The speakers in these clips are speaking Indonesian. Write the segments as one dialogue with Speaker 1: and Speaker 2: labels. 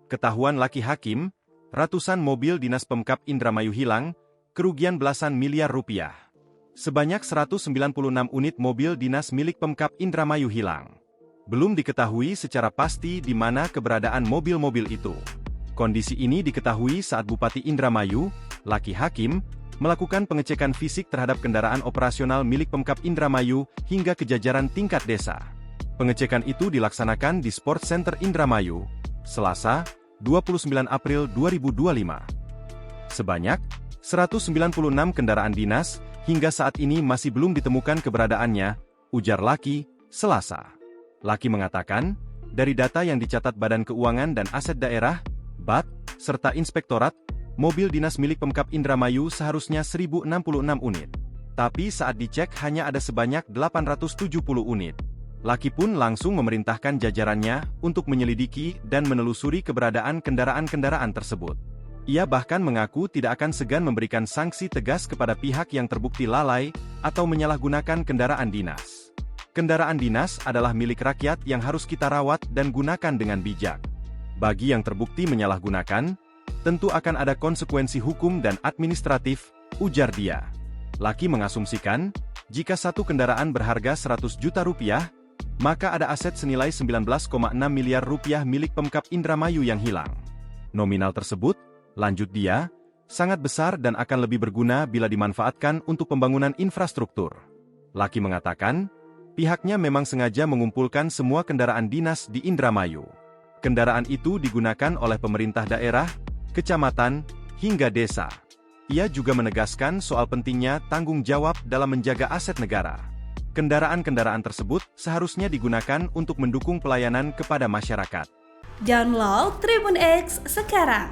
Speaker 1: Ketahuan Laki Hakim, ratusan mobil dinas Pemkab Indramayu hilang, kerugian belasan miliar rupiah. Sebanyak 196 unit mobil dinas milik Pemkab Indramayu hilang. Belum diketahui secara pasti di mana keberadaan mobil-mobil itu. Kondisi ini diketahui saat Bupati Indramayu, Laki Hakim, melakukan pengecekan fisik terhadap kendaraan operasional milik Pemkab Indramayu hingga ke jajaran tingkat desa. Pengecekan itu dilaksanakan di Sport Center Indramayu, Selasa, 29 April 2025. Sebanyak 196 kendaraan dinas hingga saat ini masih belum ditemukan keberadaannya, ujar Laki, Selasa. Laki mengatakan, dari data yang dicatat Badan Keuangan dan Aset Daerah, BAD, serta Inspektorat, mobil dinas milik Pemkab Indramayu seharusnya 1066 unit. Tapi saat dicek hanya ada sebanyak 870 unit. Laki pun langsung memerintahkan jajarannya untuk menyelidiki dan menelusuri keberadaan kendaraan-kendaraan tersebut. Ia bahkan mengaku tidak akan segan memberikan sanksi tegas kepada pihak yang terbukti lalai atau menyalahgunakan kendaraan dinas. Kendaraan dinas adalah milik rakyat yang harus kita rawat dan gunakan dengan bijak. Bagi yang terbukti menyalahgunakan, tentu akan ada konsekuensi hukum dan administratif, ujar dia. Laki mengasumsikan, jika satu kendaraan berharga 100 juta rupiah, maka ada aset senilai 19,6 miliar rupiah milik Pemkab Indramayu yang hilang. Nominal tersebut, lanjut dia, sangat besar dan akan lebih berguna bila dimanfaatkan untuk pembangunan infrastruktur. Laki mengatakan, pihaknya memang sengaja mengumpulkan semua kendaraan dinas di Indramayu. Kendaraan itu digunakan oleh pemerintah daerah, kecamatan, hingga desa. Ia juga menegaskan soal pentingnya tanggung jawab dalam menjaga aset negara. Kendaraan-kendaraan tersebut seharusnya digunakan untuk mendukung pelayanan kepada masyarakat.
Speaker 2: Download Tribun X sekarang,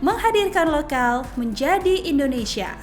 Speaker 2: menghadirkan lokal menjadi Indonesia.